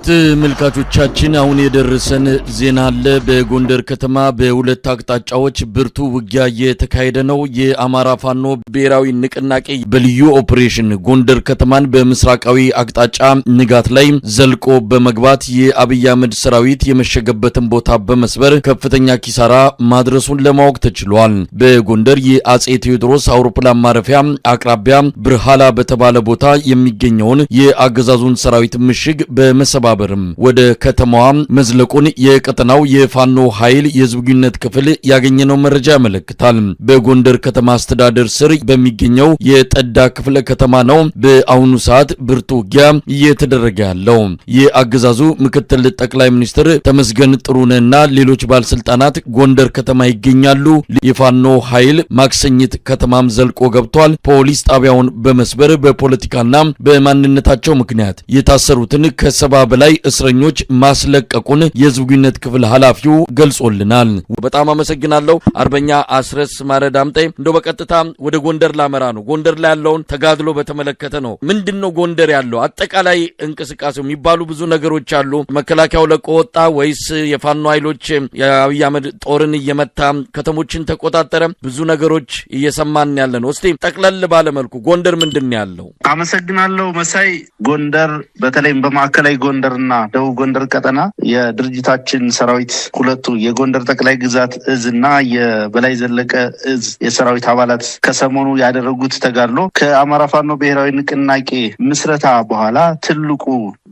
ተመልካቾቻችን አሁን የደረሰን ዜና አለ። በጎንደር ከተማ በሁለት አቅጣጫዎች ብርቱ ውጊያ እየተካሄደ ነው። የአማራ ፋኖ ብሔራዊ ንቅናቄ በልዩ ኦፕሬሽን ጎንደር ከተማን በምስራቃዊ አቅጣጫ ንጋት ላይ ዘልቆ በመግባት የአብይ አህመድ ሰራዊት የመሸገበትን ቦታ በመስበር ከፍተኛ ኪሳራ ማድረሱን ለማወቅ ተችሏል። በጎንደር የአጼ ቴዎድሮስ አውሮፕላን ማረፊያ አቅራቢያ ብርሃላ በተባለ ቦታ የሚገኘውን የአገዛዙን ሰራዊት ምሽግ በመሰባበርም ወደ ከተማዋ መዝለቁን የቀጠናው የፋኖ ኃይል የህዝብ ግንኙነት ክፍል ያገኘነው መረጃ ያመለክታል። በጎንደር ከተማ አስተዳደር ስር በሚገኘው የጠዳ ክፍለ ከተማ ነው በአሁኑ ሰዓት ብርቱ ውጊያ እየተደረገ ያለው። የአገዛዙ ምክትል ጠቅላይ ሚኒስትር ተመስገን ጥሩነህና ሌሎች ባለስልጣናት ጎንደር ከተማ ይገኛሉ። የፋኖ ኃይል ማክሰኝት ከተማም ዘልቆ ገብቷል። ፖሊስ ጣቢያውን በመስበር በፖለቲካና በማንነታቸው ምክንያት የታሰሩትን ከሰባ በላይ እስረኞች ማስለቀቁን የህዝብ ግንኙነት ክፍል ኃላፊው ገልጾልናል። በጣም አመሰግናለሁ አርበኛ አስረስ ማረዳምጤ። እንደው በቀጥታ ወደ ጎንደር ላመራ ነው። ጎንደር ላይ ያለውን ተጋድሎ በተመለከተ ነው። ምንድነው ጎንደር ያለው አጠቃላይ እንቅስቃሴው? የሚባሉ ብዙ ነገሮች አሉ። መከላከያው ለቆ ወጣ ወይስ የፋኖ ኃይሎች የአብይ አህመድ ጦርን እየመታ ከተሞችን ተቆጣጠረ? ብዙ ነገሮች እየሰማን ያለ ነው። እስቲ ጠቅለል ባለ መልኩ ጎንደር ምንድነው ያለው? አመሰግናለሁ መሳይ። ጎንደር በተለይም በማዕከላዊ ጎንደርና ደቡብ ጎንደር ቀጠና የድርጅታችን ሰራዊት ሁለቱ የጎንደር ጠቅላይ ግዛት እዝና የበላይ ዘለቀ እዝ የሰራዊት አባላት ከሰሞኑ ያደረጉት ተጋድሎ ከአማራ ፋኖ ብሔራዊ ንቅናቄ ምስረታ በኋላ ትልቁ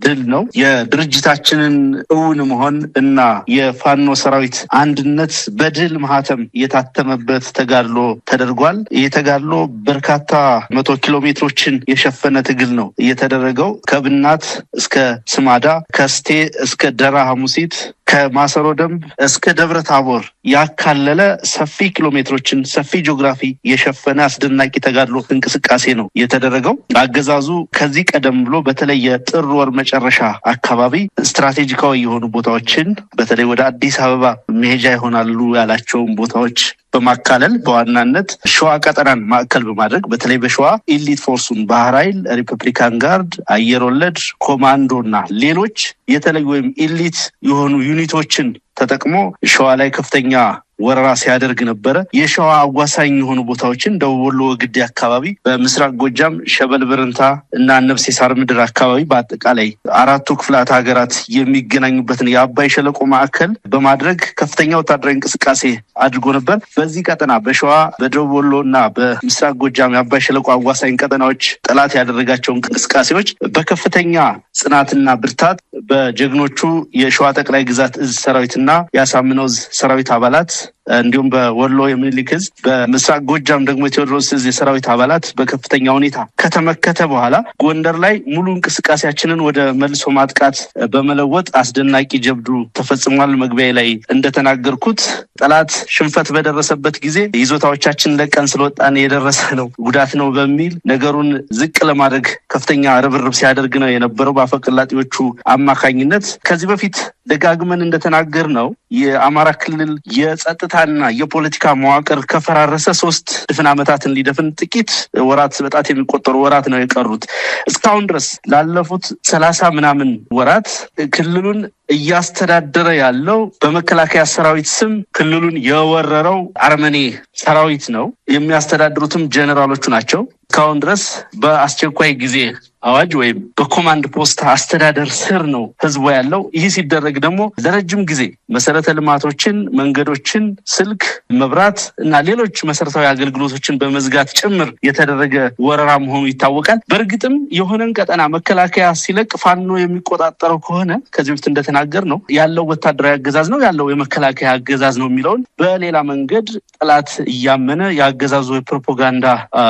ድል ነው። የድርጅታችንን እውን መሆን እና የፋኖ ሰራዊት አንድነት በድል ማህተም የታተመበት ተጋድሎ ተደርጓል። ይህ ተጋድሎ በርካታ 100 ኪሎ ሜትሮችን የሸፈነ ትግል ነው የተደረገው። ከብናት እስከ ስማዳ፣ ከስቴ እስከ ደራ ሐሙሲት፣ ከማሰሮ ደንብ እስከ ደብረ ታቦር ያካለለ ሰፊ ኪሎ ሜትሮችን ሰፊ ጂኦግራፊ የሸፈነ አስደናቂ ተጋድሎ እንቅስቃሴ ነው የተደረገው። አገዛዙ ከዚህ ቀደም ብሎ በተለይ የጥር ወር መጨረሻ አካባቢ ስትራቴጂካዊ የሆኑ ቦታዎችን በተለይ ወደ አዲስ አበባ መሄጃ ይሆናሉ ያላቸውን ቦታዎች በማካለል በዋናነት ሸዋ ቀጠናን ማዕከል በማድረግ በተለይ በሸዋ ኢሊት ፎርሱን ባህር ኃይል፣ ሪፐብሊካን ጋርድ፣ አየር ወለድ ኮማንዶና ሌሎች የተለዩ ወይም ኢሊት የሆኑ ዩኒቶችን ተጠቅሞ ሸዋ ላይ ከፍተኛ ወረራ ሲያደርግ ነበረ። የሸዋ አዋሳኝ የሆኑ ቦታዎችን ደቡብ ወሎ ወግዴ አካባቢ፣ በምስራቅ ጎጃም ሸበል ብርንታ እና ነብሴ ሳር ምድር አካባቢ በአጠቃላይ አራቱ ክፍላት ሀገራት የሚገናኙበትን የአባይ ሸለቆ ማዕከል በማድረግ ከፍተኛ ወታደራዊ እንቅስቃሴ አድርጎ ነበር። በዚህ ቀጠና በሸዋ በደቡብ ወሎ እና በምስራቅ ጎጃም የአባይ ሸለቆ አዋሳኝ ቀጠናዎች ጠላት ያደረጋቸው እንቅስቃሴዎች በከፍተኛ ጽናትና ብርታት በጀግኖቹ የሸዋ ጠቅላይ ግዛት እዝ ሰራዊትና የአሳምነው ሰራዊት አባላት እንዲሁም በወሎ የምኒልክ እዝ በምስራቅ ጎጃም ደግሞ የቴዎድሮስ እዝ የሰራዊት አባላት በከፍተኛ ሁኔታ ከተመከተ በኋላ ጎንደር ላይ ሙሉ እንቅስቃሴያችንን ወደ መልሶ ማጥቃት በመለወጥ አስደናቂ ጀብዱ ተፈጽሟል። መግቢያ ላይ እንደተናገርኩት ጠላት ሽንፈት በደረሰበት ጊዜ ይዞታዎቻችን ለቀን ስለወጣን የደረሰ ነው ጉዳት ነው በሚል ነገሩን ዝቅ ለማድረግ ከፍተኛ ርብርብ ሲያደርግ ነው የነበረው በአፈቀላጤዎቹ አማካኝነት። ከዚህ በፊት ደጋግመን እንደተናገር ነው የአማራ ክልል የጸጥታና የፖለቲካ መዋቅር ከፈራረሰ 3 ድፍን ዓመታትን ሊደፍን ጥቂት ወራት በጣት የሚቆጠሩ ወራት ነው የቀሩት። እስካሁን ድረስ ላለፉት 30 ምናምን ወራት ክልሉን እያስተዳደረ ያለው በመከላከያ ሰራዊት ስም ክልሉን የወረረው አርመኔ ሰራዊት ነው። የሚያስተዳድሩትም ጀነራሎቹ ናቸው። እስካሁን ድረስ በአስቸኳይ ጊዜ አዋጅ ወይም በኮማንድ ፖስት አስተዳደር ስር ነው ህዝቡ ያለው። ይህ ሲደረግ ደግሞ ለረጅም ጊዜ መሰረተ ልማቶችን፣ መንገዶችን፣ ስልክ፣ መብራት እና ሌሎች መሰረታዊ አገልግሎቶችን በመዝጋት ጭምር የተደረገ ወረራ መሆኑ ይታወቃል። በእርግጥም የሆነን ቀጠና መከላከያ ሲለቅ ፋኖ የሚቆጣጠረው ከሆነ ከዚህ በፊት እንደተናገር ነው ያለው ወታደራዊ አገዛዝ ነው ያለው የመከላከያ አገዛዝ ነው የሚለውን በሌላ መንገድ ጠላት እያመነ የአገዛዙ የፕሮፓጋንዳ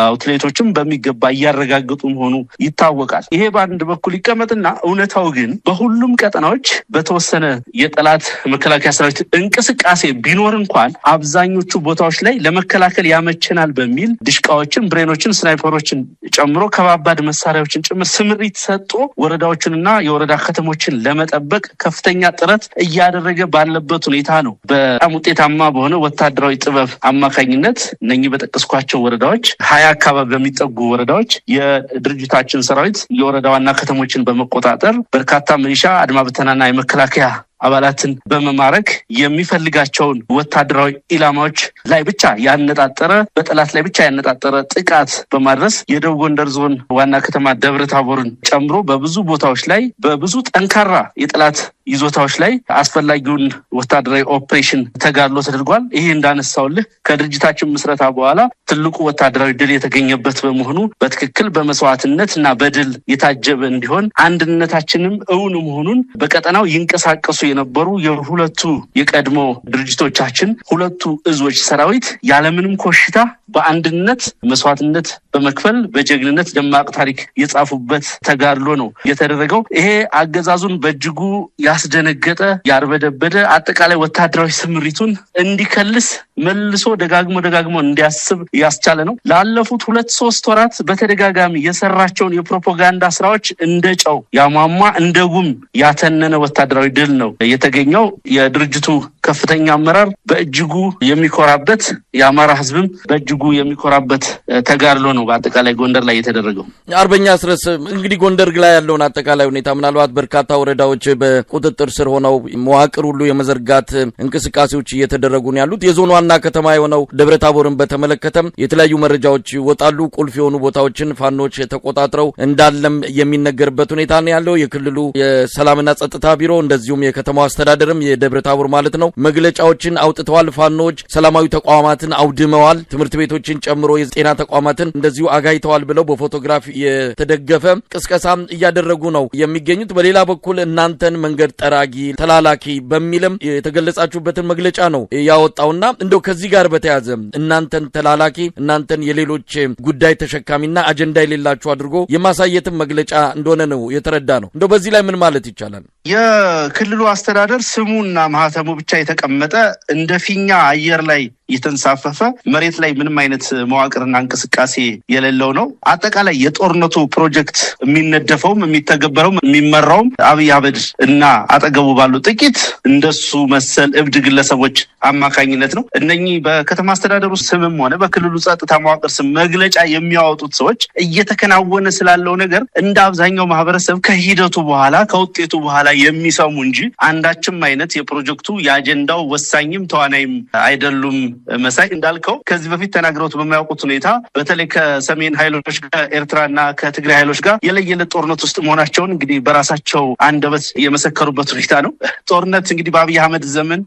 አውትሌቶችም በሚገባ እያረጋገጡ መሆኑ ይታወቃል። ይሄ በአንድ በኩል ይቀመጥና እውነታው ግን በሁሉም ቀጠናዎች በተወሰነ የጠላት መከላከያ ሰራዊት እንቅስቃሴ ቢኖር እንኳን አብዛኞቹ ቦታዎች ላይ ለመከላከል ያመቸናል በሚል ድሽቃዎችን፣ ብሬኖችን፣ ስናይፐሮችን ጨምሮ ከባባድ መሳሪያዎችን ጭምር ስምሪት ሰጥቶ ወረዳዎችንና የወረዳ ከተሞችን ለመጠበቅ ከፍተኛ ጥረት እያደረገ ባለበት ሁኔታ ነው። በጣም ውጤታማ በሆነ ወታደራዊ ጥበብ አማካኝነት እነኚህ በጠቀስኳቸው ወረዳዎች 20 አካባቢ በሚጠጉ ወረዳዎች የድርጅታችን ሰራዊት ሰራዊት የወረዳ ዋና ከተሞችን በመቆጣጠር በርካታ ሚሊሻ አድማ ብተናና የመከላከያ አባላትን በመማረክ የሚፈልጋቸውን ወታደራዊ ኢላማዎች ላይ ብቻ ያነጣጠረ በጠላት ላይ ብቻ ያነጣጠረ ጥቃት በማድረስ የደቡብ ጎንደር ዞን ዋና ከተማ ደብረታቦርን ጨምሮ በብዙ ቦታዎች ላይ በብዙ ጠንካራ የጠላት ይዞታዎች ላይ አስፈላጊውን ወታደራዊ ኦፕሬሽን ተጋድሎ ተደርጓል። ይሄ እንዳነሳውልህ ከድርጅታችን ምስረታ በኋላ ትልቁ ወታደራዊ ድል የተገኘበት በመሆኑ በትክክል በመስዋዕትነትና በድል የታጀበ እንዲሆን አንድነታችንም እውን መሆኑን በቀጠናው ይንቀሳቀሱ የነበሩ የሁለቱ የቀድሞ ድርጅቶቻችን ሁለቱ እዞች ሰራዊት ያለምንም ኮሽታ በአንድነት መስዋዕትነት በመክፈል በጀግንነት ደማቅ ታሪክ የጻፉበት ተጋድሎ ነው የተደረገው። ይሄ አገዛዙን በእጅጉ ያስደነገጠ ያርበደበደ አጠቃላይ ወታደራዊ ስምሪቱን እንዲከልስ መልሶ ደጋግሞ እንዲያስብ ያስቻለ ነው። ላለፉት 2-3 ወራት በተደጋጋሚ የሰራቸውን የፕሮፓጋንዳ ስራዎች እንደ ጨው ያሟሟ እንደ ጉም ያተነነ ወታደራዊ ድል ነው የተገኘው። የድርጅቱ ከፍተኛ አመራር በእጅጉ የሚኮራበት የአማራ ህዝብም በእጅጉ የሚኮራበት ተጋድሎ ነው በአጠቃላይ ጎንደር ላይ የተደረገው። አርበኛ አስረስ እንግዲህ ጎንደር ላይ ያለውን አጠቃላይ ሁኔታ ምናልባት በርካታ ወረዳዎች በቁጥጥር ስር ሆነው መዋቅር ሁሉ የመዘርጋት እንቅስቃሴዎች እየተደረጉ ነው ያሉት። የዞኑ ዋና ከተማ የሆነው ደብረታቦርን በተመለከተም የተለያዩ መረጃዎች ይወጣሉ። ቁልፍ የሆኑ ቦታዎችን ፋኖች ተቆጣጥረው እንዳለም የሚነገርበት ሁኔታ ነው ያለው። የክልሉ የሰላምና ጸጥታ ቢሮ እንደዚሁም የከተማው አስተዳደርም የደብረታቦር ማለት ነው መግለጫዎችን አውጥተዋል። ፋኖች ሰላማዊ ተቋማትን አውድመዋል፣ ትምህርት ቤቶችን ጨምሮ የጤና ተቋማትን እንደዚሁ አጋይተዋል ብለው በፎቶግራፍ የተደገፈ ቅስቀሳም እያደረጉ ነው የሚገኙት። በሌላ በኩል እናንተን መንገድ ጠራጊ ተላላኪ በሚልም የተገለጻችሁበትን መግለጫ ነው ያወጣውና እንደው ከዚህ ጋር በተያያዘ እናንተን ተላላኪ እናንተን የሌሎች ጉዳይ ተሸካሚና አጀንዳ የሌላችሁ አድርጎ የማሳየትም መግለጫ እንደሆነ ነው የተረዳ ነው። እንደው በዚህ ላይ ምን ማለት ይቻላል? የክልሉ አስተዳደር ስሙና ማህተሙ ብቻ የተቀመጠ እንደ ፊኛ አየር ላይ የተንሳፈፈ መሬት ላይ ምንም አይነት መዋቅርና እንቅስቃሴ የሌለው ነው። አጠቃላይ የጦርነቱ ፕሮጀክት የሚነደፈውም የሚተገበረውም የሚመራውም አብይ አህመድ እና አጠገቡ ባሉ ጥቂት እንደሱ መሰል እብድ ግለሰቦች አማካኝነት ነው። እነኚህ በከተማ አስተዳደሩ ስምም ሆነ በክልሉ ጸጥታ መዋቅር ስም መግለጫ የሚያወጡት ሰዎች እየተከናወነ ስላለው ነገር እንደ አብዛኛው ማህበረሰብ ከሂደቱ በኋላ ከውጤቱ በኋላ የሚሰሙ እንጂ አንዳችም አይነት የፕሮጀክቱ የአጀንዳው ወሳኝም ተዋናይም አይደሉም። መሳይ እንዳልከው ከዚህ በፊት ተናግረውት በማያውቁት ሁኔታ በተለይ ከሰሜን ኃይሎች ከኤርትራና ከትግራይ ኃይሎች ጋር የለየለት ጦርነት ውስጥ መሆናቸውን እንግዲህ በራሳቸው አንደበት የመሰከሩበት ሁኔታ ነው። ጦርነት እንግዲህ በአብይ አህመድ ዘመን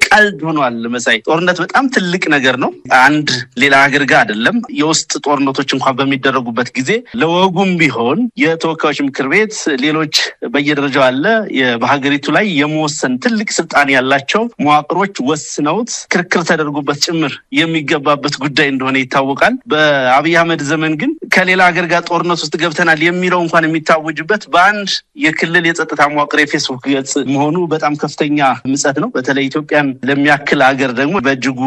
ቀልድ ሆኗል። መሳይ ጦርነት በጣም ትልቅ ነገር ነው። አንድ ሌላ ሀገር ጋር አይደለም። የውስጥ ጦርነቶች እንኳን በሚደረጉበት ጊዜ ለወጉም ቢሆን የተወካዮች ምክር ቤት ሌሎች በየደረጃው አለ በሀገሪቱ ላይ የመወሰን ትልቅ ስልጣን ያላቸው መዋቅሮች ወስነውት ክርክር ተደርጎበት ጭምር የሚገባበት ጉዳይ እንደሆነ ይታወቃል። በአብይ አህመድ ዘመን ግን ከሌላ ሀገር ጋር ጦርነት ውስጥ ገብተናል የሚለው እንኳን የሚታወጅበት በአንድ የክልል የጸጥታ መዋቅር የፌስቡክ ገጽ መሆኑ በጣም ከፍተኛ ምጸት ነው። በተለይ ኢትዮጵያን ለሚያክል ሀገር ደግሞ በእጅጉ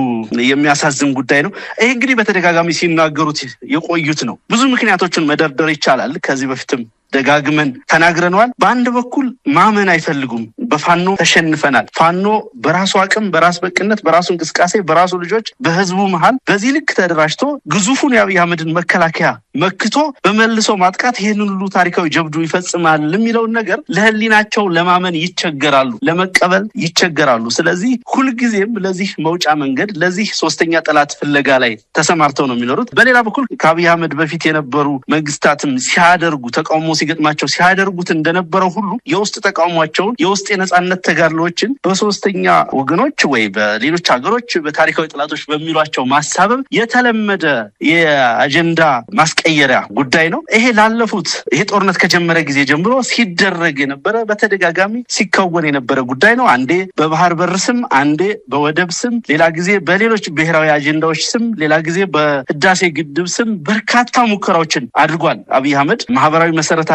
የሚያሳዝን ጉዳይ ነው። ይሄ እንግዲህ በተደጋጋሚ ሲናገሩት የቆዩት ነው። ብዙ ምክንያቶችን መደርደር ይቻላል። ከዚህ በፊትም ደጋግመን ተናግረናል። በአንድ በኩል ማመን አይፈልጉም። በፋኖ ተሸንፈናል። ፋኖ በራሱ አቅም በራስ በቅነት በራሱ እንቅስቃሴ በራሱ ልጆች በህዝቡ መሃል በዚህ ልክ ተደራጅቶ ግዙፉን የአብይ አህመድን መከላከያ መክቶ በመልሶ ማጥቃት ይህንን ሁሉ ታሪካዊ ጀብዱ ይፈጽማል የሚለውን ነገር ለህሊናቸው ለማመን ይቸገራሉ፣ ለመቀበል ይቸገራሉ። ስለዚህ ሁልጊዜም ለዚህ መውጫ መንገድ ለዚህ ሶስተኛ ጠላት ፍለጋ ላይ ተሰማርተው ነው የሚኖሩት። በሌላ በኩል ከአብይ አህመድ በፊት የነበሩ መንግስታትም ሲያደርጉ ተቃውሞ ሲገጥማቸው ሲያደርጉት እንደነበረው ሁሉ የውስጥ ተቃውሟቸውን የውስጥ የነጻነት ተጋድሎችን በሶስተኛ ወገኖች ወይ በሌሎች ሀገሮች በታሪካዊ ጠላቶች በሚሏቸው ማሳበብ የተለመደ የአጀንዳ ማስቀየሪያ ጉዳይ ነው። ይሄ ላለፉት ይሄ ጦርነት ከጀመረ ጊዜ ጀምሮ ሲደረግ የነበረ በተደጋጋሚ ሲከወን የነበረ ጉዳይ ነው። አንዴ በባህር በር ስም፣ አንዴ በወደብ ስም፣ ሌላ ጊዜ በሌሎች ብሔራዊ አጀንዳዎች ስም፣ ሌላ ጊዜ በህዳሴ ግድብ ስም በርካታ ሙከራዎችን አድርጓል አብይ አህመድ። ማህበራዊ መሰረታችንን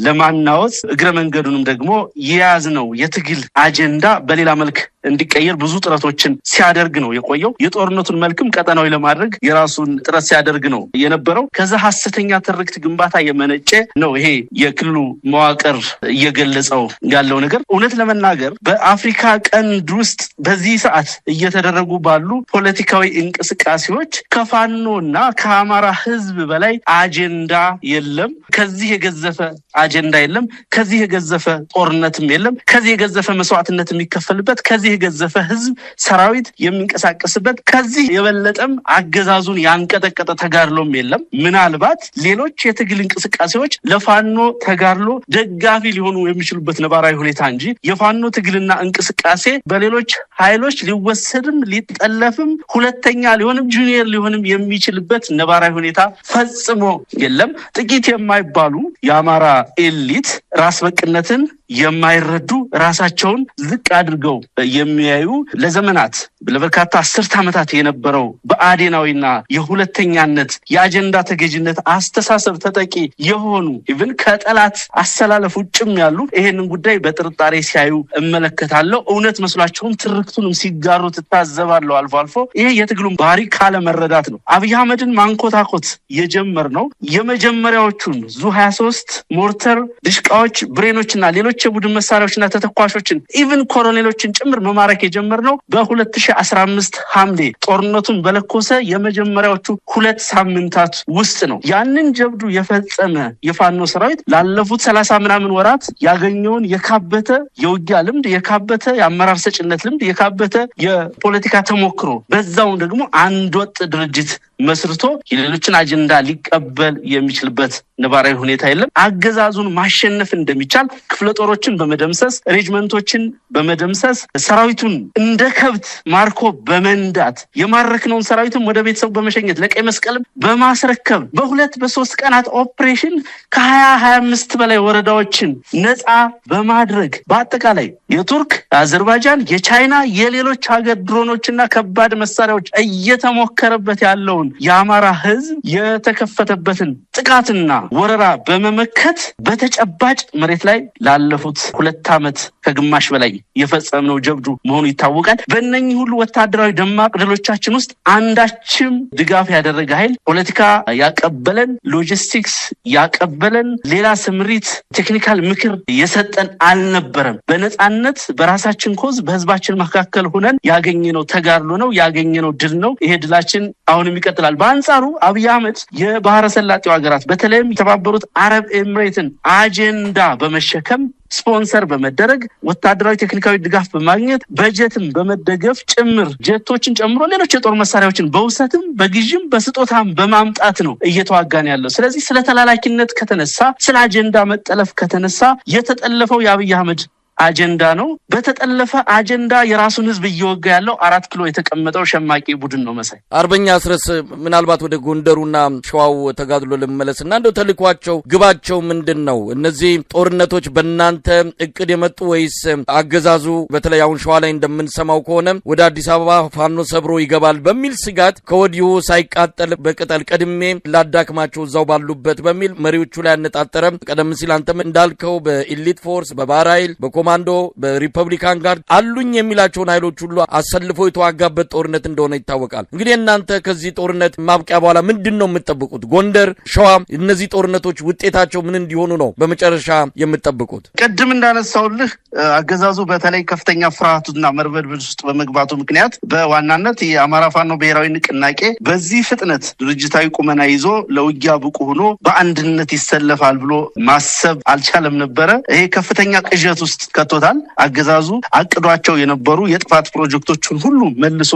ለማናወጽ እግረ መንገዱንም ደግሞ የያዝነው የትግል አጀንዳ በሌላ መልክ እንዲቀየር ብዙ ጥረቶችን ሲያደርግ ነው የቆየው። የጦርነቱን መልክም ቀጠናዊ ለማድረግ የራሱን ጥረት ሲያደርግ ነው የነበረው። ከዛ ሐሰተኛ ትርክት ግንባታ የመነጨ ነው ይሄ የክልሉ መዋቅር እየገለጸው ያለው ነገር። እውነት ለመናገር በአፍሪካ ቀንድ ውስጥ በዚህ ሰዓት እየተደረጉ ባሉ ፖለቲካዊ እንቅስቃሴዎች ከፋኖና ከአማራ ህዝብ በላይ አጀንዳ የለም። ከዚህ የገዘፈ የገዘፈ አጀንዳ የለም ከዚህ የገዘፈ ጦርነትም የለም ከዚህ የገዘፈ መስዋዕትነት የሚከፈልበት ከዚህ የገዘፈ ህዝብ ሰራዊት የሚንቀሳቀስበት ከዚህ የበለጠም አገዛዙን ያንቀጠቀጠ ተጋድሎም የለም ምናልባት ሌሎች የትግል እንቅስቃሴዎች ለፋኖ ተጋድሎ ደጋፊ ሊሆኑ የሚችሉበት ነባራዊ ሁኔታ እንጂ የፋኖ ትግልና እንቅስቃሴ በሌሎች ኃይሎች ሊወሰድም ሊጠለፍም ሁለተኛ ሊሆንም ጁኒየር ሊሆንም የሚችልበት ነባራዊ ሁኔታ ፈጽሞ የለም ጥቂት የማይባሉ የአማራ ኤሊት ራስ በቅነትን የማይረዱ ራሳቸውን ዝቅ አድርገው የሚያዩ ለዘመናት ለበርካታ 10 ዓመታት የነበረው በአዴናዊና የሁለተኛነት የአጀንዳ ተገዥነት አስተሳሰብ ተጠቂ የሆኑ ኢቭን ከጠላት አሰላለፍ ውጭም ያሉ ይሄንን ጉዳይ በጥርጣሬ ሲያዩ እመለከታለሁ እውነት መስሏቸውም ትርክቱንም ሲጋሩ ተታዘባለው አልፎ አልፎ ይሄ የትግሉን ባህሪ ካለ መረዳት ነው አብይ አህመድን ማንኮታኮት የጀመርነው የመጀመሪያዎቹን ዙ 23 ሞርተር ድሽቃዎች ብሬኖችና ሌሎች የቡድን መሳሪያዎችና ተተኳሾችን ኢቭን ኮሎኔሎችን ጭምር መማረክ የጀመርነው በ2015 ሐምሌ ጦርነቱን በለኮሰ የመጀመሪያዎቹ 2 ሳምንታት ውስጥ ነው ያንን ጀብዱ የፈጸመ የፋኖ ሰራዊት ላለፉት 30 ምናምን ወራት ያገኘውን የካበተ የውጊያ ልምድ የካበተ የአመራር ሰጭነት ልምድ የካበተ የፖለቲካ ተሞክሮ በዛው ደግሞ አንድ ወጥ ድርጅት መስርቶ የሌሎችን አጀንዳ ሊቀበል የሚችልበት ነባራዊ ሁኔታ የለም አገዛዙን ማሸነፍ እንደሚቻል ክፍለ ጦሮችን በመደምሰስ ሬጅመንቶችን በመደምሰስ ሰራዊቱን እንደ ከብት ማርኮ በመንዳት የማረክነውን ሰራዊቱን ወደ ቤተሰቡ በመሸኘት ለቀይ መስቀል በማስረከብ በ2-3 ቀናት ኦፕሬሽን ከ20-25 በላይ ወረዳዎችን ነፃ በማድረግ በአጠቃላይ የቱርክ አዘርባይጃን የቻይና የሌሎች ሀገር ድሮኖችና ከባድ መሳሪያዎች እየተሞከረበት ያለውን የአማራ ህዝብ የተከፈተበትን ጥቃትና ወረራ በመመከት በተጨባጭ መሬት ላይ ላለፉት 2 ዓመት ከግማሽ በላይ የፈጸምነው ጀብዱ መሆኑ ይታወቃል በእነኚህ ሁሉ ወታደራዊ ደማቅ ድሎቻችን ውስጥ አንዳችም ድጋፍ ያደረገ ኃይል ፖለቲካ ያቀበለን ሎጂስቲክስ ያቀበለን ሌላ ስምሪት ቴክኒካል ምክር የሰጠን አልነበረም በነጻነት በራሳችን ኮዝ በህዝባችን መካከል ሆነን ያገኘነው ተጋድሎ ነው ያገኘነው ድል ነው ይሄ ድላችን አሁንም ይቀጥላል በአንጻሩ አብይ አህመድ የባህረ ሰላጤው ሀገራት በተለይም የተባበሩት አረብ ኤምሬትን አጀንዳ በመሸከም ስፖንሰር በመደረግ ወታደራዊ ቴክኒካዊ ድጋፍ በማግኘት በጀትም በመደገፍ ጭምር ጀቶችን ጨምሮ ሌሎች የጦር መሳሪያዎችን በውሰትም በግዥም በስጦታም በማምጣት ነው እየተዋጋን ያለው ስለዚህ ስለ ተላላኪነት ከተነሳ ስለ አጀንዳ መጠለፍ ከተነሳ የተጠለፈው የአብይ አህመድ አጀንዳ ነው በተጠለፈ አጀንዳ የራሱን ህዝብ እየወጋ ያለው 4 ኪሎ የተቀመጠው ሸማቂ ቡድን ነው መሳይ አርበኛ አስረስ ምናልባት ወደ ጎንደሩና ሸዋው ተጋድሎ ለመመለስና እንደው ተልኳቸው ግባቸው ምንድነው እነዚህ ጦርነቶች በእናንተ እቅድ የመጡ ወይስ አገዛዙ በተለይ አሁን ሸዋ ላይ እንደምንሰማው ከሆነ ወደ አዲስ አበባ ፋኖ ሰብሮ ይገባል በሚል ስጋት ከወዲሁ ሳይቃጠል በቅጠል ቀድሜ ላዳክማቸው እዛው ባሉበት በሚል መሪዎቹ ላይ ያነጣጠረ ቀደም ሲል አንተም እንዳልከው በኤሊት ፎርስ በባራይል ኮማንዶ በሪፐብሊካን ጋርድ አሉኝ የሚላቸውን ኃይሎች ሁሉ አሰልፎ የተዋጋበት ጦርነት እንደሆነ ይታወቃል እንግዲህ እናንተ ከዚህ ጦርነት ማብቂያ በኋላ ምንድነው የምትጠብቁት ጎንደር ሸዋ እነዚህ ጦርነቶች ውጤታቸው ምን እንዲሆኑ ነው በመጨረሻ የምትጠብቁት ቀድም እንዳነሳውልህ አገዛዙ በተለይ ከፍተኛ ፍርሃቱና መርበድበድ ውስጥ በመግባቱ ምክንያት በዋናነት የአማራ ፋኖ ብሔራዊ ንቅናቄ በዚህ ፍጥነት ድርጅታዊ ቁመና ይዞ ለውጊያ ብቁ ሆኖ በአንድነት ይሰለፋል ብሎ ማሰብ አልቻለም ነበር ይሄ ከፍተኛ ቅዠት ውስጥ ከቶታል አገዛዙ አቅዷቸው የነበሩ የጥፋት ፕሮጀክቶችን ሁሉ መልሶ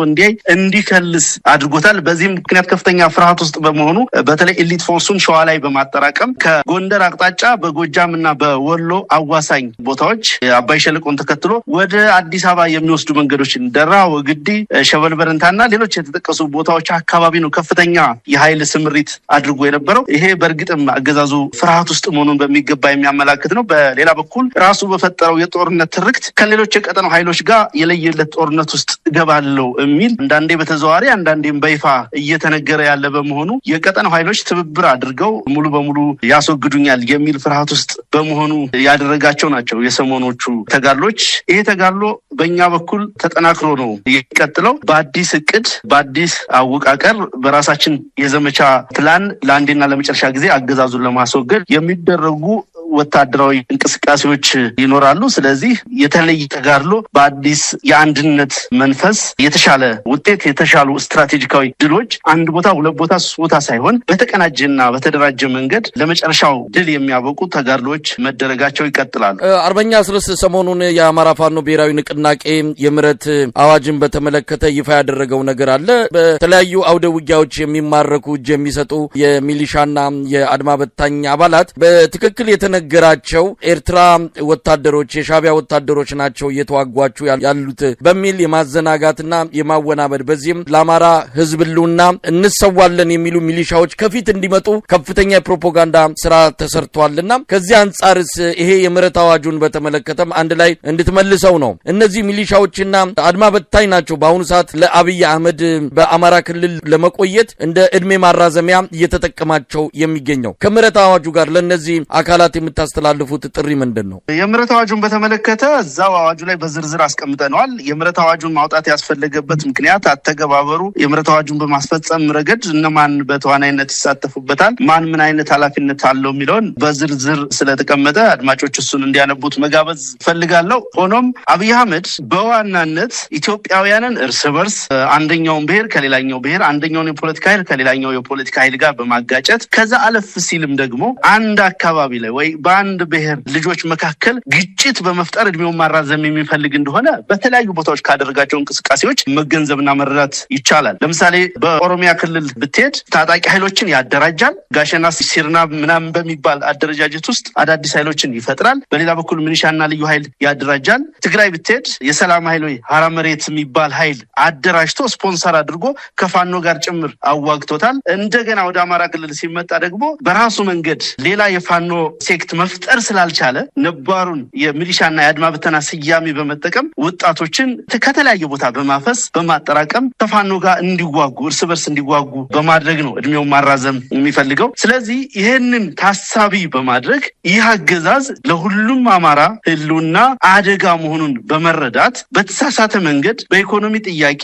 እንዲከልስ አድርጎታል በዚህም ምክንያት ከፍተኛ ፍርሃት ውስጥ በመሆኑ በተለይ ኤሊት ፎርሱን ሸዋ ላይ በማጠራቀም ከጎንደር አቅጣጫ በጎጃምና በወሎ አዋሳኝ ቦታዎች አባይ ሸለቆን ተከትሎ ወደ አዲስ አበባ የሚወስዱ መንገዶችን ደራ ወግዲ ሸበልበረንታና ሌሎች የተጠቀሱ ቦታዎች አካባቢ ነው ከፍተኛ የኃይል ስምሪት አድርጎ የነበረው ይሄ በእርግጥም አገዛዙ ፍርሃት ውስጥ መሆኑን በሚገባ የሚያመላክት ነው በሌላ በኩል ራሱ በፈጠረው የጦርነት ትርክት ከሌሎች የቀጠናው ኃይሎች ጋር የለየለት ጦርነት ውስጥ ገባለው የሚል አንዳንዴ በተዘዋዋሪ አንዳንዴም በይፋ እየተነገረ ያለ በመሆኑ የቀጠናው ኃይሎች ትብብር አድርገው ሙሉ በሙሉ ያስወግዱኛል የሚል ፍርሃት ውስጥ በመሆኑ ያደረጋቸው ናቸው የሰሞኖቹ ተጋድሎች ይሄ ተጋድሎ በእኛ በኩል ተጠናክሮ ነው የሚቀጥለው በአዲስ እቅድ በአዲስ አወቃቀር በራሳችን የዘመቻ ፕላን ለአንዴና ለመጨረሻ ጊዜ አገዛዙን ለማስወገድ የሚደረጉ ወታደራዊ እንቅስቃሴዎች ይኖራሉ። ስለዚህ የተለየ ተጋድሎ በአዲስ የአንድነት መንፈስ የተሻለ ውጤት የተሻሉ ስትራቴጂካዊ ድሎች አንድ ቦታ ሁለት ቦታ ሶስት ቦታ ሳይሆን በተቀናጀና በተደራጀ መንገድ ለመጨረሻው ድል የሚያበቁ ተጋድሎች መደረጋቸው ይቀጥላሉ። አርበኛ አስረስ ሰሞኑን የአማራ ፋኖ ብሔራዊ ንቅናቄ የምህረት አዋጅን በተመለከተ ይፋ ያደረገው ነገር አለ። በተለያዩ አውደ ውጊያዎች የሚማረኩ እጅ የሚሰጡ የሚሊሻና የአድማ በታኝ አባላት በትክክል የተነገራቸው ኤርትራ ወታደሮች የሻቢያ ወታደሮች ናቸው እየተዋጓቹ ያሉት በሚል የማዘናጋትና የማወናበድ በዚህም ለአማራ ህዝብ ህልውና እንሰዋለን የሚሉ ሚሊሻዎች ከፊት እንዲመጡ ከፍተኛ የፕሮፓጋንዳ ስራ ተሰርቷልና ከዚህ አንጻርስ ይሄ የምህረት አዋጁን በተመለከተም አንድ ላይ እንድትመልሰው ነው። እነዚህ ሚሊሻዎችና አድማ በታኝ ናቸው በአሁኑ ሰዓት ለአብይ አህመድ በአማራ ክልል ለመቆየት እንደ እድሜ ማራዘሚያ እየተጠቀማቸው የሚገኘው። ከምህረት አዋጁ ጋር ለነዚህ አካላት የምታስተላልፉት ጥሪ ምንድነው? የምህረት አዋጁን በተመለከተ እዛው አዋጁ ላይ በዝርዝር አስቀምጠናል። የምህረት አዋጁን ማውጣት ያስፈለገበት ምክንያት አተገባበሩ የምህረት አዋጁን በማስፈጸም ረገድ እነማን በተዋናይነት ይሳተፉበታል፣ ማን ምን አይነት ኃላፊነት አለው የሚለውን በዝርዝር ስለተቀመጠ አድማጮች እሱን እንዲያነቡት መጋበዝ ፈልጋለሁ። ሆኖም አብይ አህመድ በዋናነት ኢትዮጵያውያንን እርስ በርስ አንደኛውን ብሔር ከሌላኛው ብሔር አንደኛውን የፖለቲካ ኃይል ከሌላኛው የፖለቲካ ኃይል ጋር በማጋጨት ከዛ አለፍ ሲልም ደግሞ አንድ አካባቢ ላይ ወይ በአንድ ብሔር ልጆች መካከል ግጭት በመፍጠር እድሜውን ማራዘም የሚፈልግ እንደሆነ በተለያዩ ቦታዎች ካደረጋቸው እንቅስቃሴዎች መገንዘብና መረዳት ይቻላል። ለምሳሌ በኦሮሚያ ክልል ብትሄድ ታጣቂ ኃይሎችን ያደራጃል። ጋሸና ሲርና ምናምን በሚባል አደረጃጀት ውስጥ አዳዲስ ኃይሎችን ይፈጥራል። በሌላ በኩል ሚሊሻና ልዩ ኃይል ያደራጃል። ትግራይ ብትሄድ የሰላም ኃይል ወይ ሀራ መሬት የሚባል ኃይል አደራጅቶ ስፖንሰር አድርጎ ከፋኖ ጋር ጭምር አዋግቶታል። እንደገና ወደ አማራ ክልል ሲመጣ ደግሞ በራሱ መንገድ ሌላ የፋኖ ሴክት መፍጠር ስላልቻለ ነባሩን የሚሊሻና የአድማ ብተና ስያሜ በመጠቀም ወጣቶችን ከተለያየ ቦታ በማፈስ በማጠራቀም ከፋኖ ጋር እንዲዋጉ እርስ በርስ እንዲዋጉ በማድረግ ነው እድሜውን ማራዘም የሚፈልገው። ስለዚህ ይህንን ታሳቢ በማድረግ ይህ አገዛዝ ለሁሉም አማራ ህልውና አደጋ መሆኑን በመረዳት በተሳሳተ መንገድ በኢኮኖሚ ጥያቄ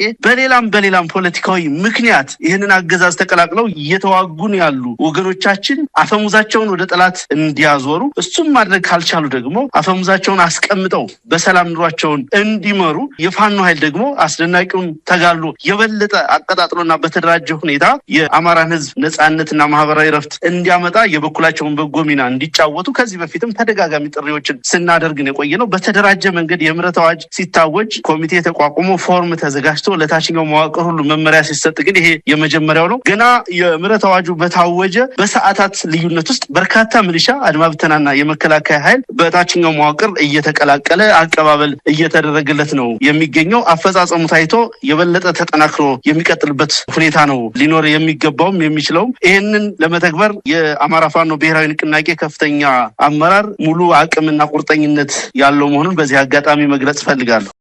በሌላም ፖለቲካዊ ምክንያት ይህንን አገዛዝ ተቀላቅለው እየተዋጉን ያሉ ወገኖቻችን አፈሙዛቸውን ወደ ጠላት እንዲያዞሩ እሱም ማድረግ ካልቻሉ ደግሞ አፈሙዛቸውን አስቀምጠው በሰላም ኑሯቸውን እንዲመሩ የፋኖ ኃይል ደግሞ አስደናቂውን ተጋድሎ የበለጠ አቀጣጥሎና በተደራጀ ሁኔታ የአማራን ህዝብ ነጻነትና ማህበራዊ ረፍት እንዲያመጣ የበኩላቸውን በጎ ሚና እንዲጫወቱ ከዚህ በፊትም ተደጋጋሚ ጥሪዎችን ስናደርግን የቆየ ነው። በተደራጀ መንገድ የምህረት አዋጅ ሲታወጅ ኮሚቴ ተቋቁሞ ፎርም ተዘጋጅቶ ለታችኛው መዋቅር ሁሉ መመሪያ ሲሰጥ ግን ይሄ የመጀመሪያው ነው። ገና የምህረት አዋጁ በታወጀ በሰዓታት ልዩነት ውስጥ በርካታ ሚሊሻ አድማ ብተናና የመከላከያ ኃይል በታችኛው መዋቅር እየተቀላቀለ አቀባበል እየተደረገለት ነው የሚገኘው። አፈጻጸሙ ታይቶ የበለጠ ተጠናክሮ የሚቀጥልበት ሁኔታ ነው ሊኖር የሚገባውም የሚችለውም። ይህንን ለመተግበር የአማራ ፋኖ ብሔራዊ ንቅናቄ ከፍተኛ አመራር ሙሉ አቅምና ቁርጠኝነት ያለው መሆኑን በዚህ አጋጣሚ መግለጽ ፈልጋለሁ።